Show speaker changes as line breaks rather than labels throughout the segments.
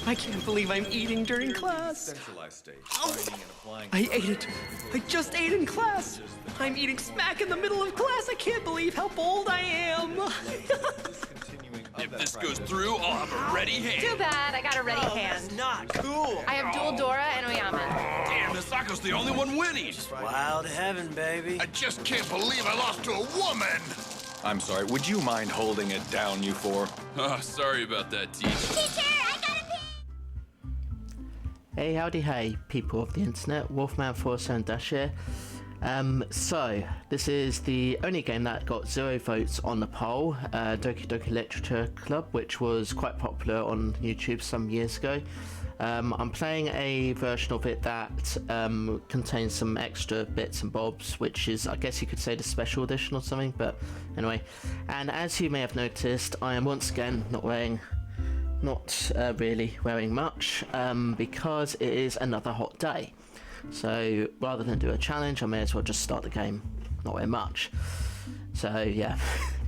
I can't believe I'm eating during class.
Centralized stage.
I ate it. I just ate in class. I'm eating smack in the middle of class. I can't believe how bold I am.
If this goes through, I'll have a ready hand.
Too bad, I got a ready hand.
That's not cool.
I have dual Dora and Oyama.
Damn, Misako's the only one winning.
Wild heaven, baby.
I just can't believe I lost to a woman.
I'm sorry, would you mind holding it down, you four?
Oh, sorry about that, teacher.
Teacher, I gotta pee!
Hey, howdy, hey, people of the internet, Wolfman47 here. So, this is the only game that got 0 votes on the poll, Doki Doki Literature Club, which was quite popular on YouTube some years ago. I'm playing a version of it that contains some extra bits and bobs, which is, I guess you could say, the special edition or something, but anyway. And as you may have noticed, I am once again not really wearing much, because it is another hot day. So rather than do a challenge, I may as well just start the game not wearing much. So yeah,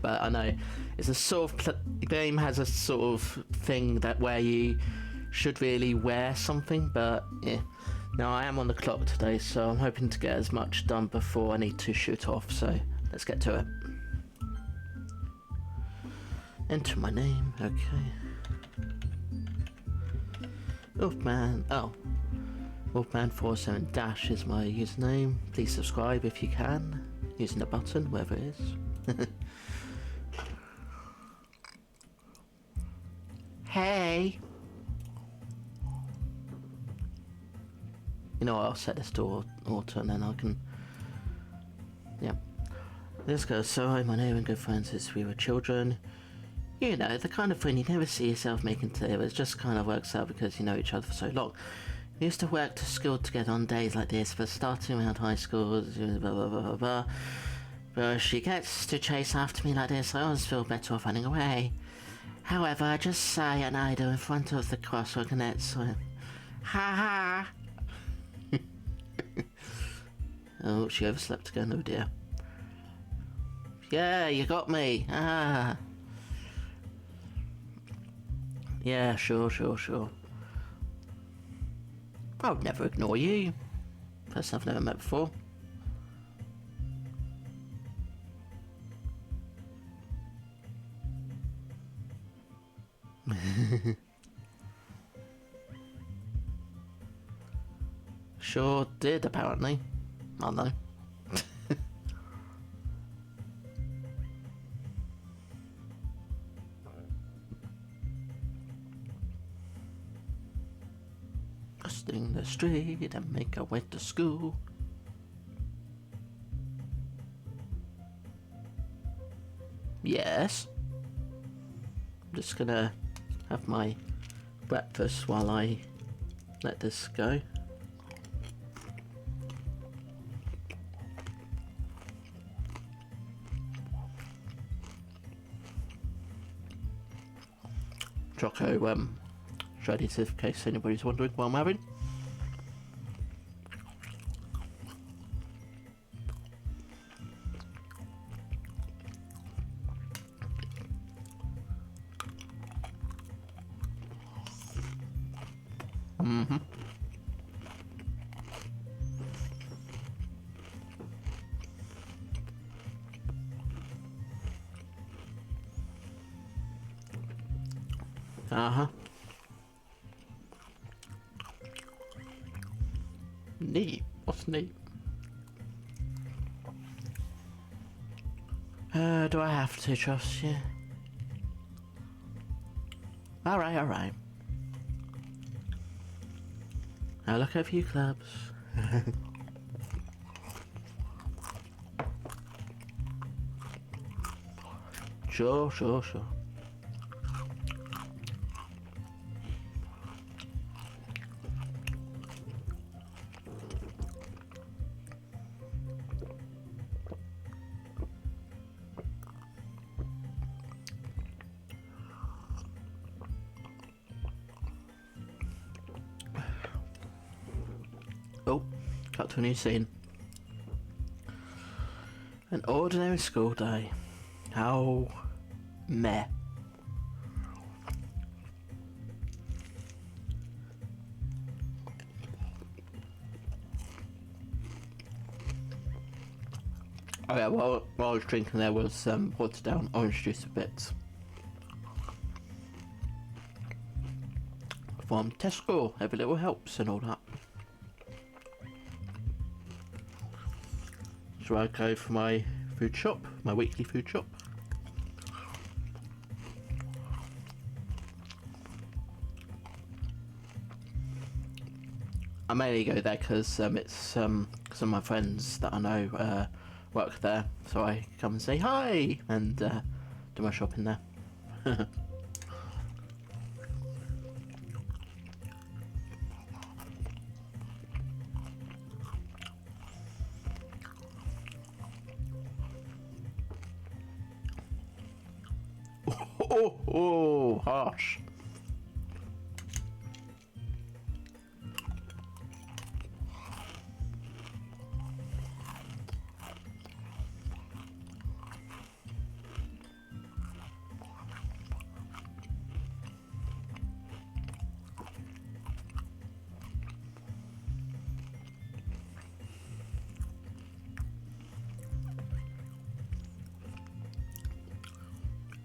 but I know it's a sort of the game has a sort of thing that where you should really wear something, but yeah. Now I am on the clock today, so I'm hoping to get as much done before I need to shoot off, so let's get to it. Enter my name, okay. Wolfman, Wolfman47 dash is my username. Please subscribe if you can, using the button, wherever it is. Hey! You know what, I'll set this to auto and then I can... Yeah. Let's go. So, my name and good friends since we were children. You know, the kind of friend you never see yourself making today, but it just kind of works out because you know each other for so long. We used to work to school together on days like this, but starting around high school, blah blah blah blah blah. But she gets to chase after me like this, I always feel better off running away. However, I just say an idol in front of the crosswalk and that's ha ha. Oh, she overslept again, oh dear. Yeah, you got me. Ah. Yeah, sure. I would never ignore you. Person I've never met before. Sure did, apparently. I don't know. Crossing the street and make our way to school. Yes. I'm just gonna have my breakfast while I let this go. Choco, shreddies in case anybody's wondering what I'm having. Neat. What's neat? Do I have to trust you? Alright. I'll look at a few clubs. Sure. Oh, cut to a new scene. An ordinary school day. How meh. Oh yeah, while I was drinking there was watered down orange juice with bits. From Tesco, every little helps and all that. So I go for my food shop, my weekly food shop. I mainly go there because it's some of my friends that I know work there, so I come and say hi and do my shopping there. Oh, harsh.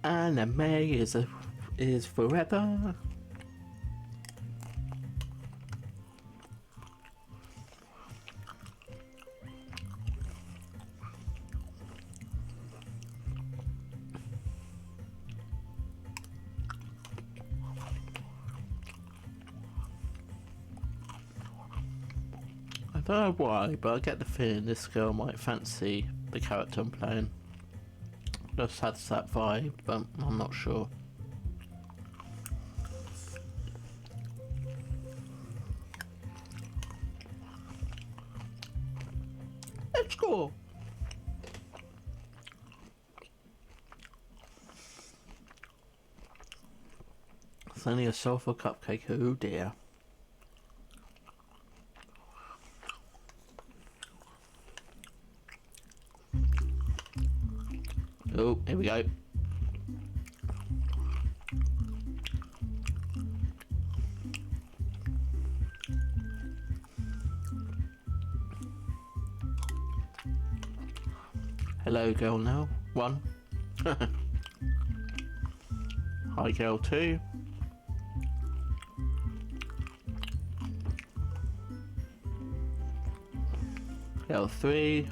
Anime is forever. I don't know why, but I get the feeling this girl might fancy the character I'm playing. Just has that vibe, but I'm not sure. Let's go! It's only a sulfur cupcake, oh dear. Oh, here we go. Hello, girl now. 1. Hi, girl 2. Girl 3.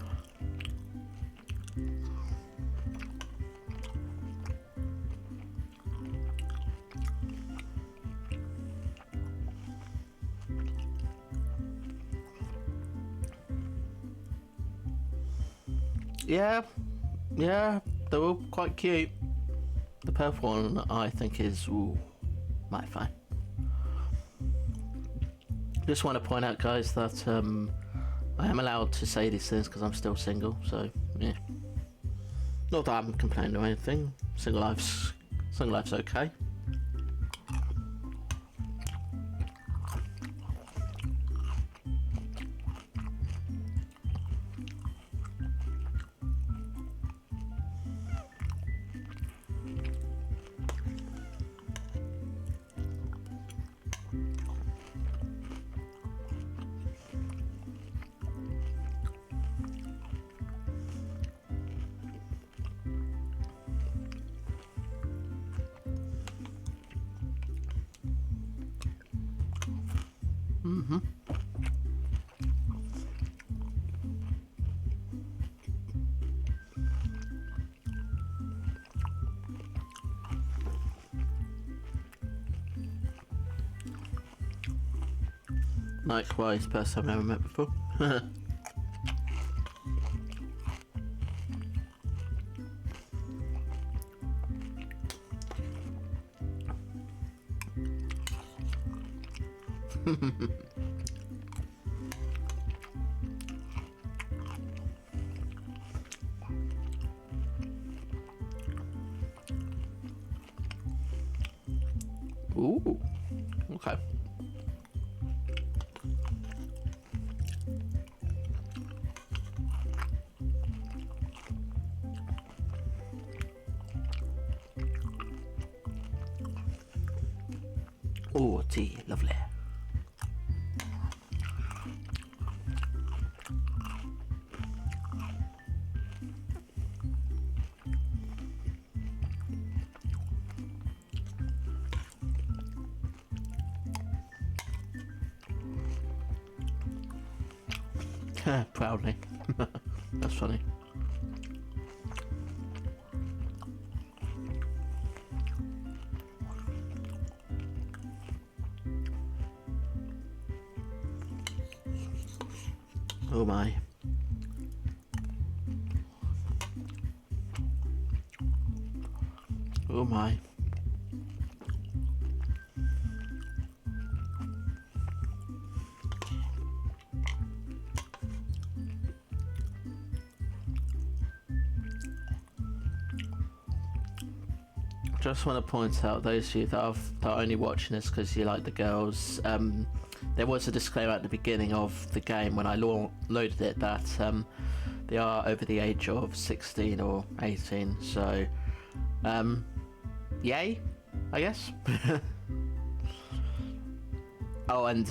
Yeah, they're all quite cute. The purple one I think is mighty fine. Just want to point out, guys, that I am allowed to say these things because I'm still single. So yeah, not that I'm complaining or anything. Single life's okay. Likewise, person I've never met before. Ooh, okay. Oh, tea, lovely. Proudly. That's funny. Oh my. Oh my. Just want to point out, those of you that are only watching this because you like the girls, there was a disclaimer at the beginning of the game when I loaded it that they are over the age of 16 or 18, so yay, I guess. Oh, and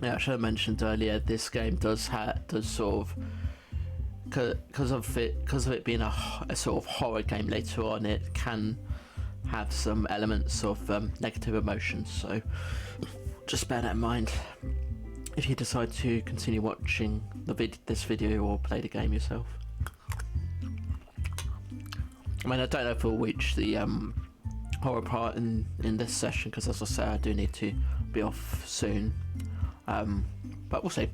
yeah, I should have mentioned earlier, this game does sort of, because of it being a sort of horror game later on, it can have some elements of negative emotions, so just bear that in mind if you decide to continue watching this video or play the game yourself. I mean, I don't know if we'll reach the horror part in this session, because as I say, I do need to be off soon, but we'll see.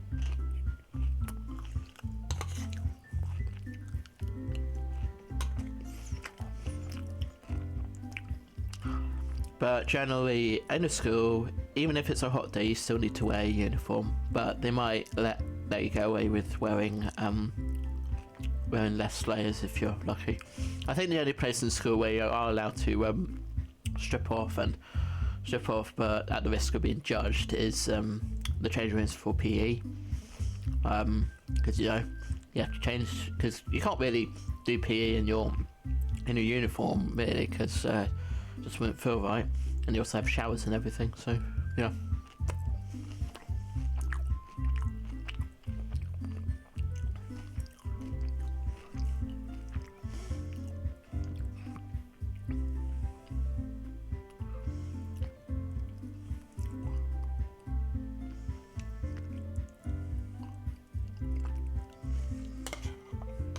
But generally, in a school, even if it's a hot day, you still need to wear a uniform. But they might let you get away with wearing less layers if you're lucky. I think the only place in school where you are allowed to strip off, but at the risk of being judged, is the change rooms for PE. Because you have to change, because you can't really do PE in your uniform really, because just wouldn't feel right, and you also have showers and everything, so yeah.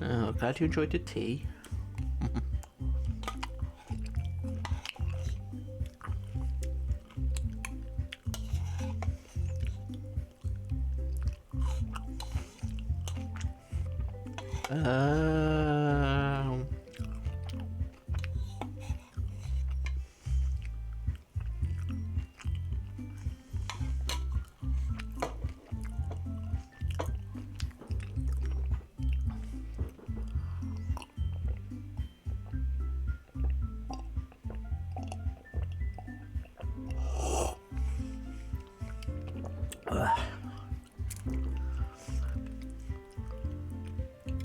Oh, glad you enjoyed the tea.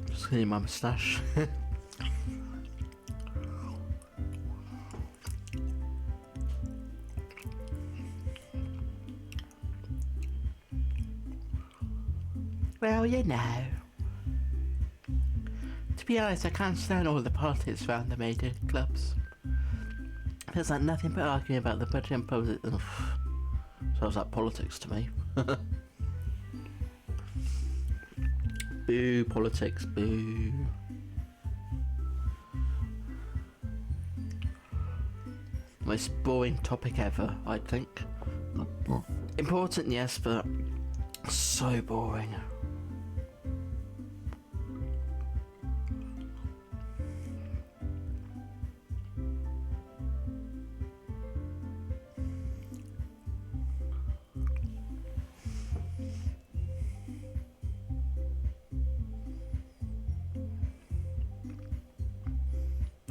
Just cleaning my moustache. Well, you know. To be honest, I can't stand all the politics around the major clubs. Feels like nothing but arguing about the budget and politics. Sounds like politics to me. Boo, politics, boo. Most boring topic ever, I think. Important, yes, but so boring.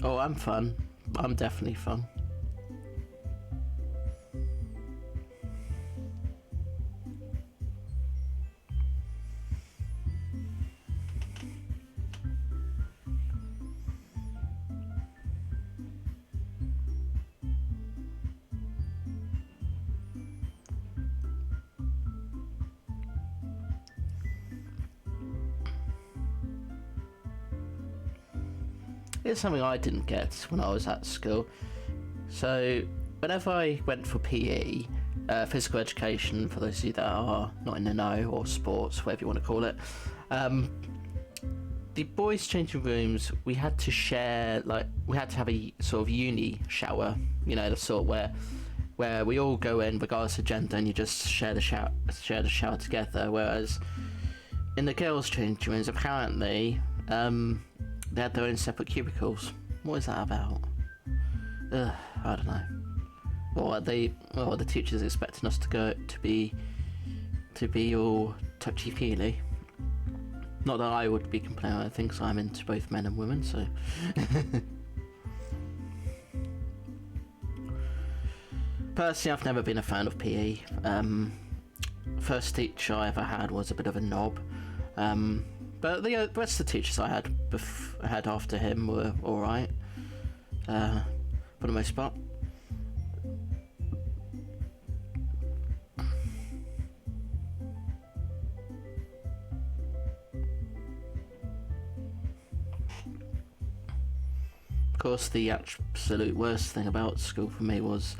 Oh, I'm fun. I'm definitely fun. It's something I didn't get when I was at school. So whenever I went for PE, physical education, for those of you that are not in the know, or sports, whatever you want to call it. The boys' changing rooms, we had to share, like, we had to have a sort of uni shower, you know, the sort where we all go in regardless of gender, and you just share the shower together. Whereas in the girls' changing rooms, apparently they had their own separate cubicles. What is that about? I don't know. Or are the teachers expecting us to be all touchy-feely? Not that I would be complaining, I think, so I'm into both men and women, so... Personally, I've never been a fan of PE. First teacher I ever had was a bit of a knob. But the rest of the teachers I had after him were alright. For the most part. Of course, the absolute worst thing about school for me was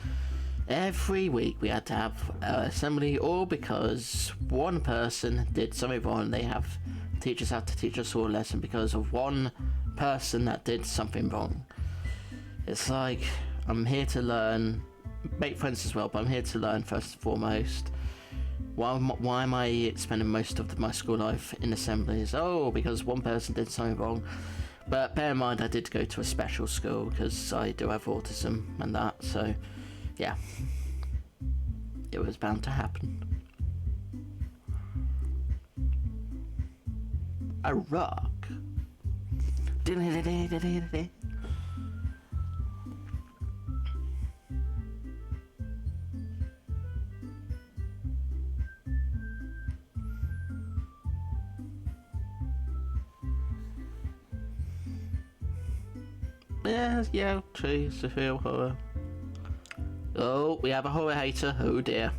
every week we had to have assembly, all because one person did something wrong. Teachers had to teach us all a lesson because of one person that did something wrong. It's like, I'm here to learn, make friends as well, but I'm here to learn first and foremost. Why am I spending most of my school life in assemblies? Oh, because one person did something wrong. But bear in mind, I did go to a special school because I do have autism and that, so yeah, it was bound to happen. A rock. Yeah, true, severe horror. Oh, we have a horror hater, oh dear.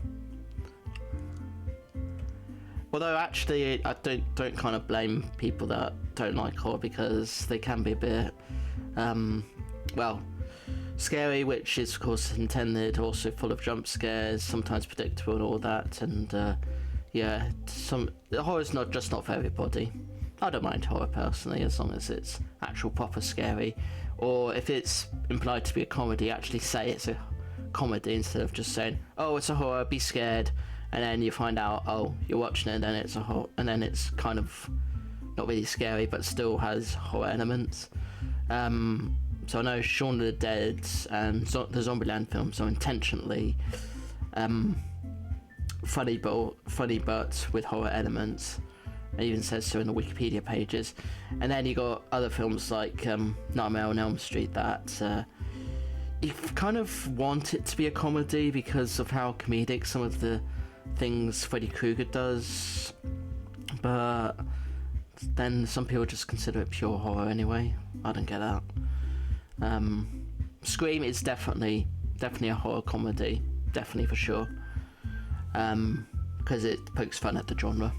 Although actually, I don't kind of blame people that don't like horror, because they can be a bit, well, scary, which is of course intended, also full of jump scares, sometimes predictable and all that, and yeah, horror's not for everybody. I don't mind horror personally, as long as it's actual proper scary, or if it's implied to be a comedy, actually say it's a comedy instead of just saying, oh, it's a horror, be scared, and then you find out, oh, you're watching it, and then it's a horror, and then it's kind of not really scary, but still has horror elements. So I know Shaun of the Dead and the Zombieland films are intentionally funny but with horror elements. It even says so in the Wikipedia pages. And then you got other films like Nightmare on Elm Street that you kind of want it to be a comedy because of how comedic some of the things Freddy Krueger does, but then some people just consider it pure horror anyway. I don't get that. Scream is definitely a horror comedy, definitely for sure, because it pokes fun at the genre,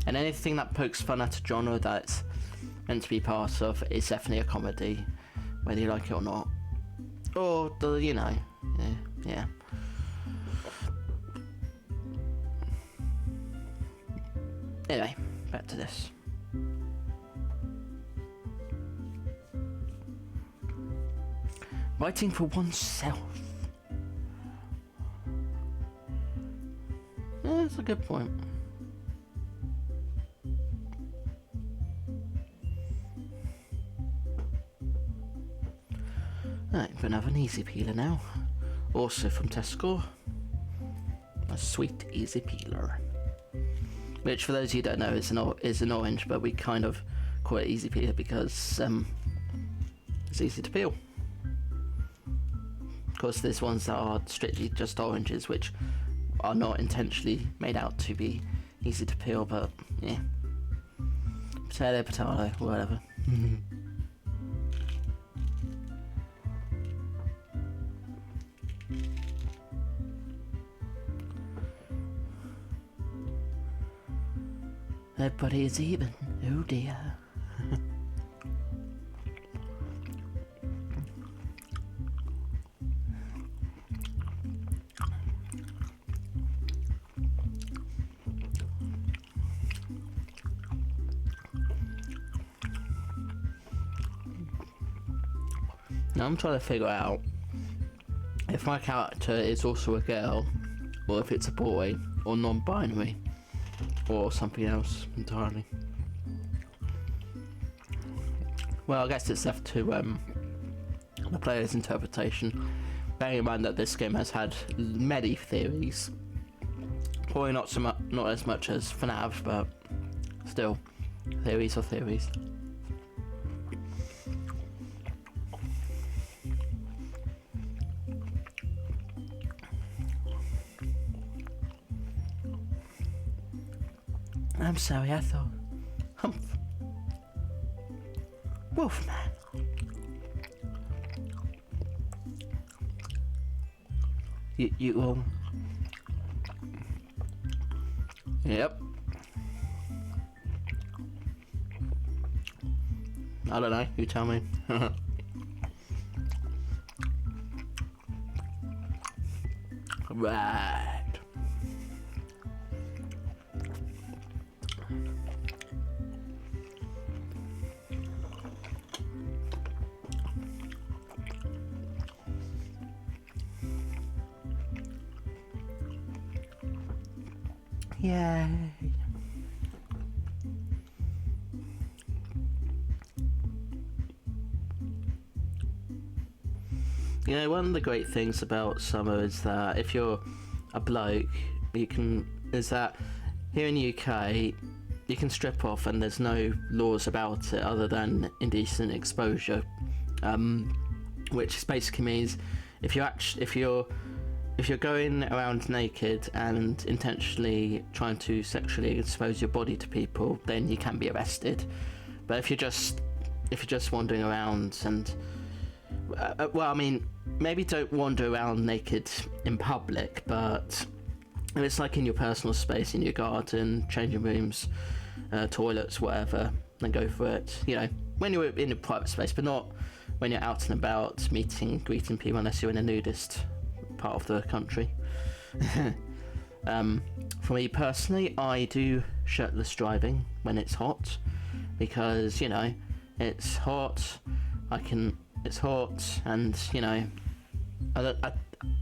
and anything that pokes fun at a genre that's meant to be part of is definitely a comedy, whether you like it or not, or yeah. Anyway, back to this. Writing for oneself. Yeah, that's a good point. Right, we're gonna have an easy peeler now. Also from Tesco. A sweet easy peeler. Which, for those of you who don't know, is an orange, but we kind of call it easy peeler because it's easy to peel. Of course, there's ones that are strictly just oranges, which are not intentionally made out to be easy to peel, but yeah. Potato, whatever. Everybody is even. Oh dear. Now I'm trying to figure out if my character is also a girl, or if it's a boy, or non-binary, or something else entirely. Well, I guess it's left to the player's interpretation, bearing in mind that this game has had many theories. Probably not as much as FNAF, but still, theories are theories. I'm sorry, I thought... Humph. Wolfman. You all... Yep. I don't know, you tell me. Right. Yay. You know, one of the great things about summer is that if you're a bloke, is that here in the UK, you can strip off and there's no laws about it other than indecent exposure, which basically means if you're going around naked and intentionally trying to sexually expose your body to people, then you can be arrested. But if you're just wandering around and well, I mean, maybe don't wander around naked in public, but if it's like in your personal space, in your garden, changing rooms, toilets, whatever, then go for it. You know, when you're in a private space, but not when you're out and about greeting people, unless you're in a nudist part of the country. For me personally, I do shirtless driving when it's hot, because, you know, it's hot, it's hot, and, you know,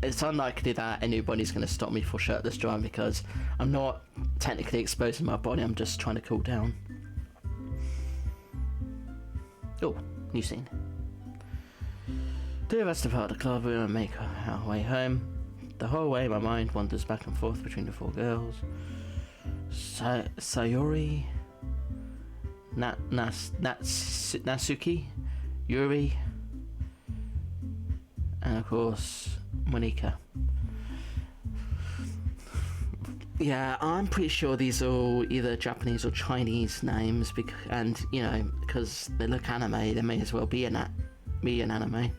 it's unlikely that anybody's going to stop me for shirtless driving, because I'm not technically exposing my body, I'm just trying to cool down. Oh, new scene. The rest of the club room and make our way home. The whole way my mind wanders back and forth between the four girls. Sayori, Natsuki, Yuri, and of course Monika. Yeah, I'm pretty sure these are all either Japanese or Chinese names, and you know, because they look anime, they may as well be an anime.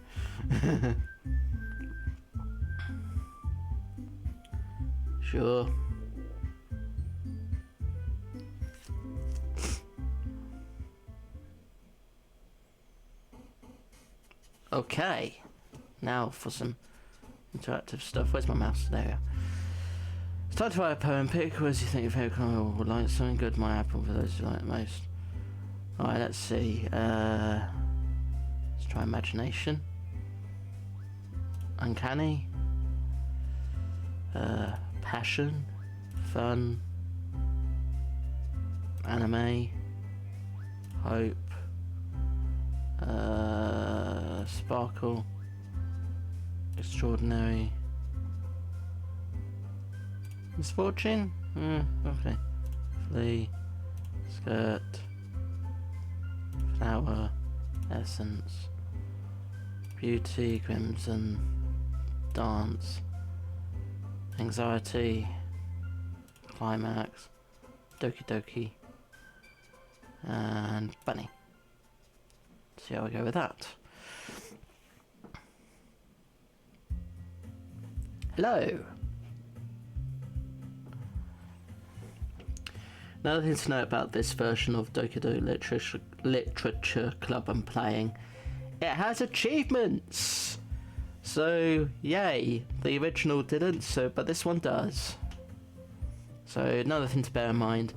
Sure. Okay, now for some interactive stuff. Where's my mouse? There we go. It's time to write a poem. Pick who you think your favourite colour would like. Something good might happen for those who like it most. Alright, let's see. Let's try imagination. Uncanny. Passion. Fun. Anime. Hope. Sparkle. Extraordinary. Misfortune? Okay. Flea. Skirt. Flower. Essence. Beauty. Crimson. Dance. Anxiety. Climax. Doki Doki. And Bunny. See how we go with that. Hello. Another thing to note about this version of Doki Doki Literature Club I'm playing, it has achievements. So yay, the original didn't, but this one does. So another thing to bear in mind.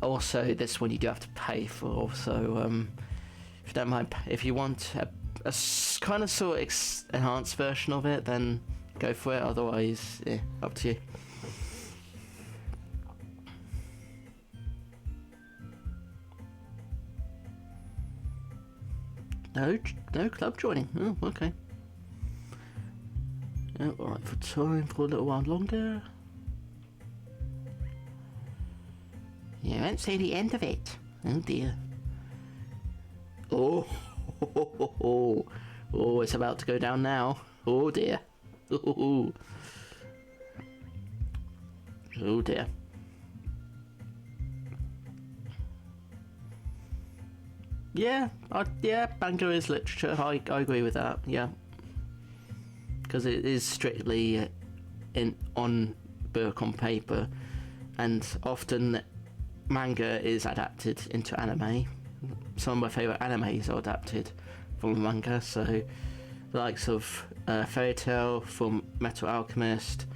Also, this one you do have to pay for. So if you don't mind, if you want kind of sort of enhanced version of it, then go for it. Otherwise, yeah, up to you. No club joining. Oh, okay. Oh, alright, for time for a little while longer. You won't see the end of it. Oh dear. Oh, oh, it's about to go down now. Oh dear. Oh, oh dear. Yeah, yeah, manga is literature. I agree with that. Yeah, because it is strictly on book on paper, and often manga is adapted into anime. Some of my favourite animes are adapted from manga. So, the likes of Fairy Tail from Metal Alchemist,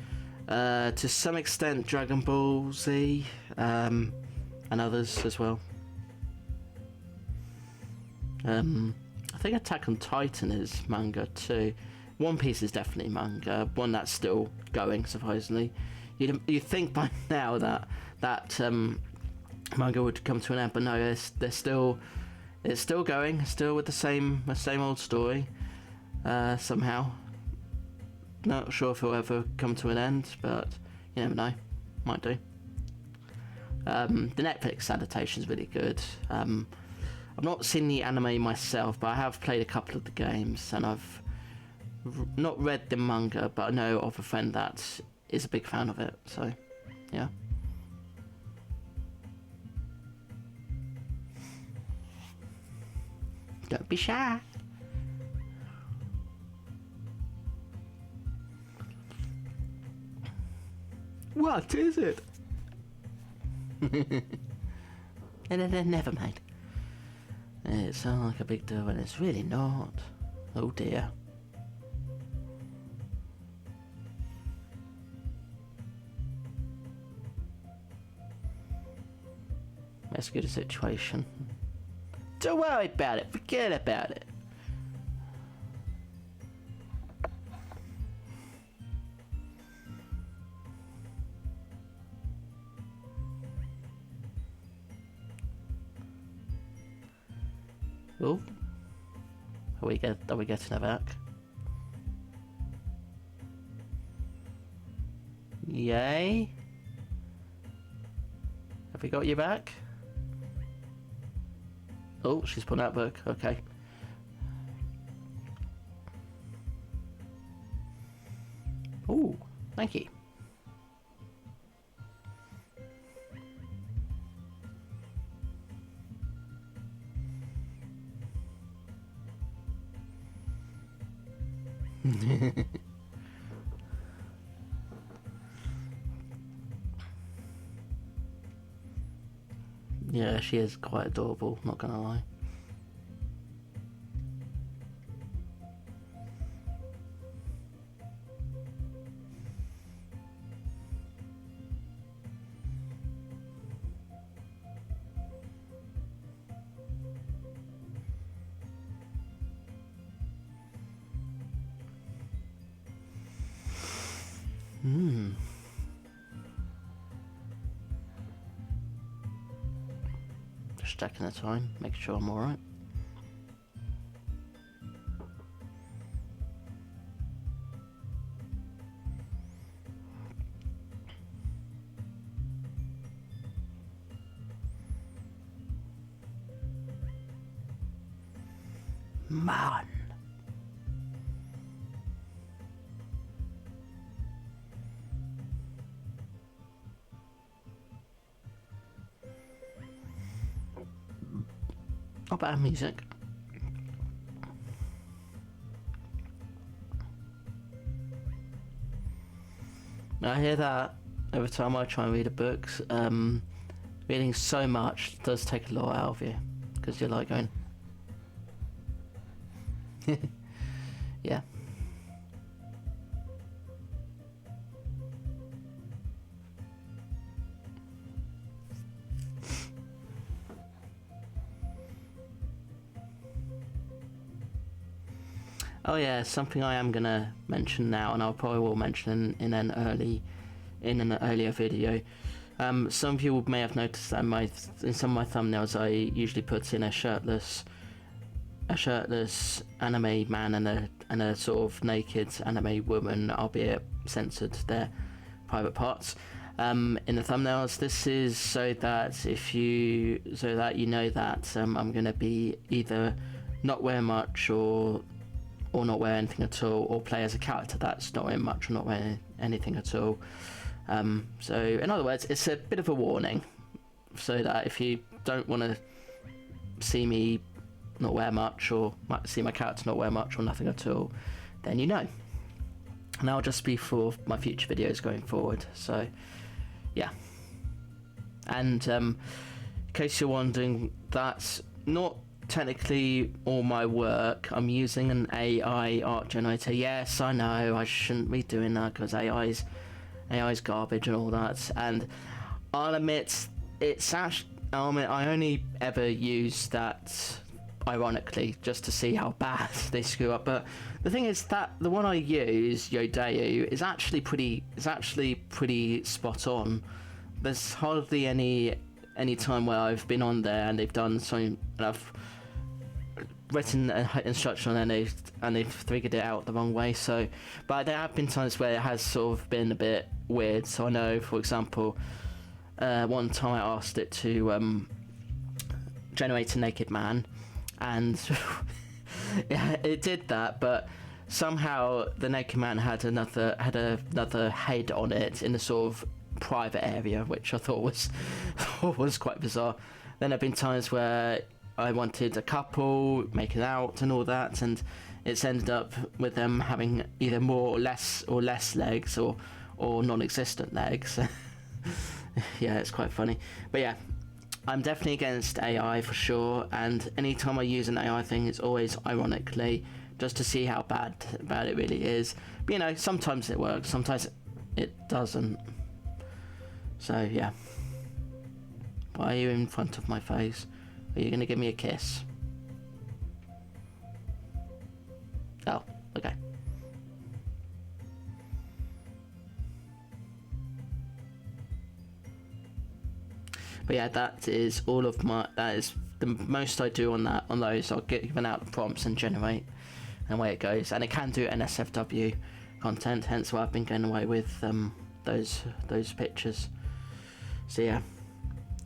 to some extent Dragon Ball Z, and others as well. I think Attack on Titan is manga too. One Piece is definitely manga, one that's still going supposedly. You'd think by now that manga would come to an end, but no, it's still going, still with the same old story. Somehow, not sure if it'll ever come to an end, but you never know, might do. The Netflix adaptation is really good. I've not seen the anime myself, but I have played a couple of the games, and I've not read the manga, but I know of a friend that is a big fan of it, so yeah. Don't be shy. What is it? Never mind. It sounds like a big deal when it's really not. Oh dear. Rescue the situation. Don't worry about it. Forget about it. Oh, are we getting her back? Yay! Have we got you back? Oh, she's put that book. Okay. Oh, thank you. Yeah, she is quite adorable, not gonna lie. Just checking the time, making sure I'm alright. Man. Not bad music. I hear that every time I try and read a book. Reading so much does take a lot out of you, because you're like going, yeah. Oh yeah, something I am gonna mention now, and I probably will mention in an earlier video. Some of you may have noticed that in some of my thumbnails, I usually put in a shirtless anime man and a sort of naked anime woman, albeit censored their private parts. In the thumbnails, this is so that you know that I'm gonna be either not wearing much or not wear anything at all, or play as a character that's not wearing much or not wearing anything at all. So in other words, it's a bit of a warning, so that if you don't want to see me not wear much, or see my character not wear much or nothing at all, then you know. And that'll just be for my future videos going forward. So yeah. And in case you're wondering, that's not technically all my work. I'm using an AI art generator. Yes, I know I shouldn't be doing that because AI's garbage and all that. And I'll admit, I only ever use that ironically just to see how bad they screw up. But the thing is that the one I use, Yodeu, is actually pretty spot on. There's hardly any time where I've been on there and they've done something and I've written an instruction and they've figured it out the wrong way. So, but there have been times where it has sort of been a bit weird. So I know, for example, one time I asked it to generate a naked man, and yeah, it did that, but somehow the naked man had another head on it in a sort of private area, which I thought was quite bizarre. Then there have been times where I wanted a couple making out and all that, and it's ended up with them having either more or less legs or non-existent legs. Yeah, it's quite funny. But yeah, I'm definitely against AI for sure, and anytime I use an AI thing, it's always ironically, just to see how bad it really is. But you know, sometimes it works, sometimes it doesn't. So yeah. Why are you in front of my face? Are you gonna give me a kiss? Oh, okay. But yeah, that is the most I do on those. I'll get given out the prompts and generate, and away it goes. And it can do NSFW content, hence why I've been going away with those pictures. So yeah.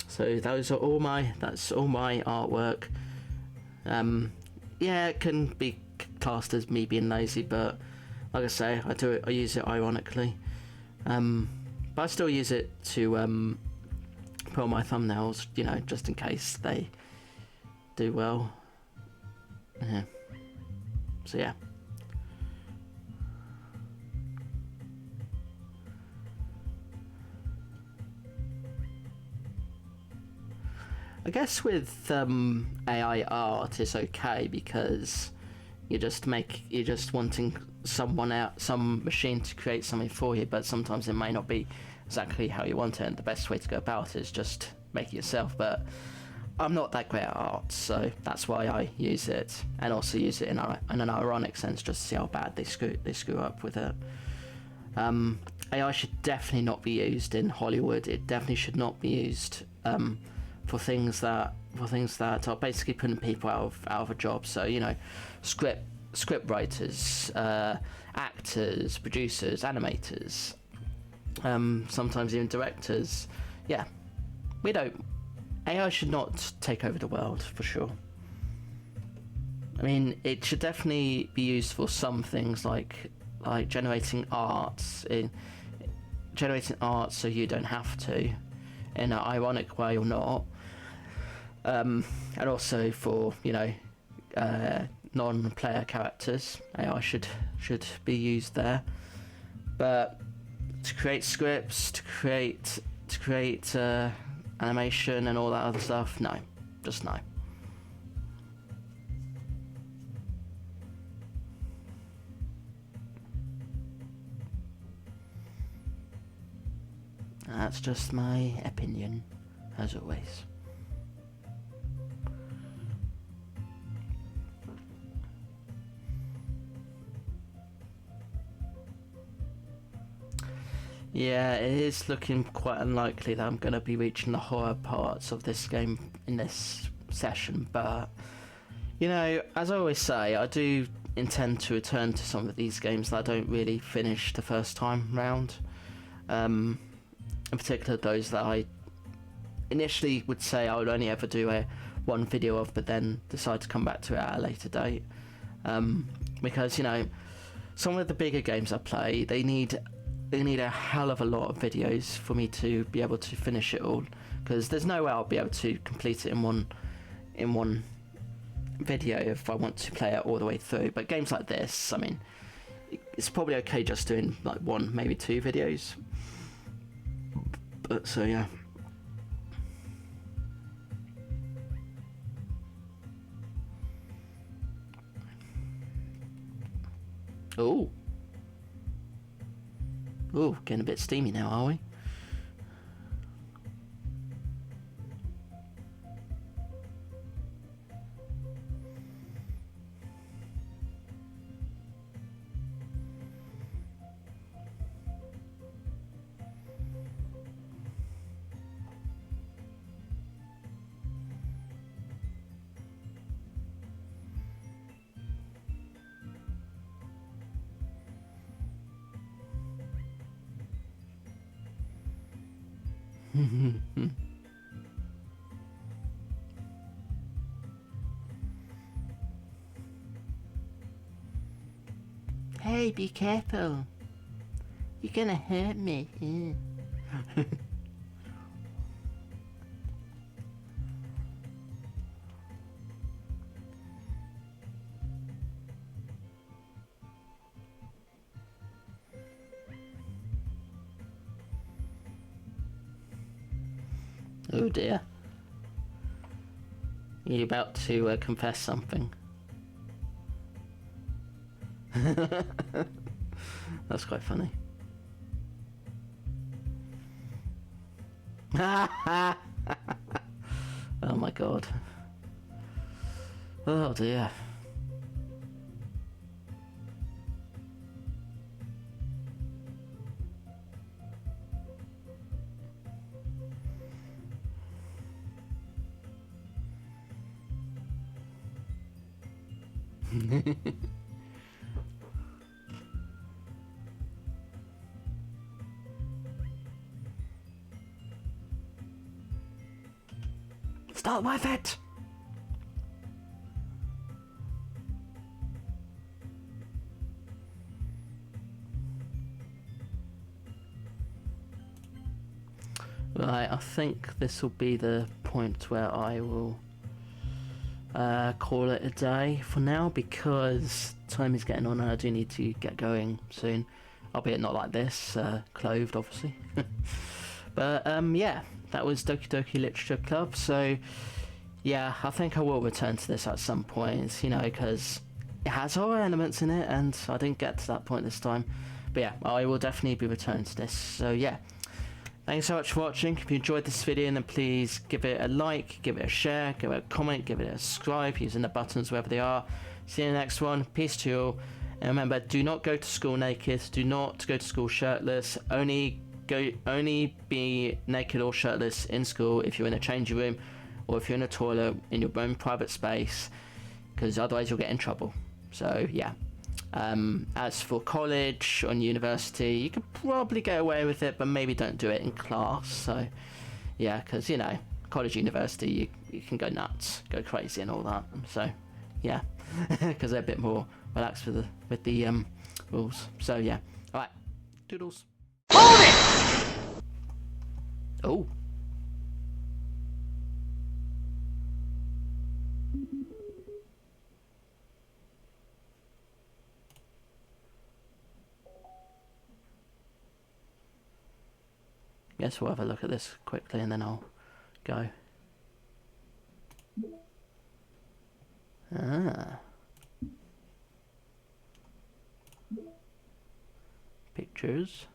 So that's all my artwork. Yeah, it can be classed as me being lazy, but like I say, I use it ironically. But I still use it to put on my thumbnails, you know, just in case they do well. Yeah. So yeah. I guess with AI art it's okay because you're just wanting some machine to create something for you, but sometimes it may not be exactly how you want it, and the best way to go about it is just make it yourself. But I'm not that great at art, so that's why I use it, and also use it in an ironic sense, just to see how bad they screw up with it. AI should definitely not be used in Hollywood. It definitely should not be used for things that are basically putting people out of a job. So, you know, script writers, actors, producers, animators, sometimes even directors. Yeah, AI should not take over the world for sure. I mean, it should definitely be used for some things like generating art so you don't have to, in an ironic way or not. And also for, you know, non-player characters, AI should be used there. But to create scripts, to create animation and all that other stuff, no, just no. That's just my opinion, as always. Yeah, it is looking quite unlikely that I'm going to be reaching the horror parts of this game in this session, but, you know, as I always say, I do intend to return to some of these games that I don't really finish the first time round. In particular, those that I initially would say I would only ever do one video of, but then decide to come back to it at a later date. Because, you know, some of the bigger games I play, they need a hell of a lot of videos for me to be able to finish it all, because there's no way I'll be able to complete it in one video if I want to play it all the way through. But games like this, I mean, it's probably okay just doing like 1, maybe 2 videos. But so yeah. Oh. Oh, getting a bit steamy now, are we? Hey, be careful. You're gonna hurt me. Oh dear. You're about to confess something. That's quite funny. Oh my god. Oh dear. Start with it! Right, I think this will be the point where I will call it a day for now, because time is getting on and I do need to get going soon. Albeit not like this, clothed obviously. But yeah, that was Doki Doki Literature Club, so yeah, I think I will return to this at some point, you know, because it has horror elements in it and I didn't get to that point this time. But yeah, I will definitely be returning to this, so yeah. Thanks so much for watching. If you enjoyed this video, then please give it a like, give it a share, give it a comment, give it a subscribe using the buttons wherever they are. See you in the next one. Peace to you all. And remember, do not go to school naked. Do not go to school shirtless. Only be naked or shirtless in school if you're in a changing room or if you're in a toilet in your own private space, because otherwise you'll get in trouble. So yeah. As for college and university, you could probably get away with it, but maybe don't do it in class. So yeah, because you know, college, university, you can go nuts, go crazy and all that. So yeah, because they're a bit more relaxed with the rules. So yeah, all right, doodles. Hold it! Oh. Guess we'll have a look at this quickly and then I'll go. Ah. Pictures.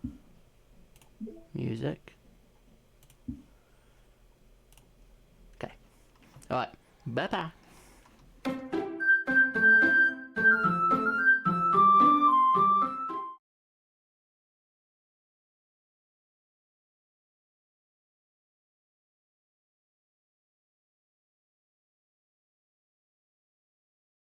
Music. Okay. Alright. Bye bye.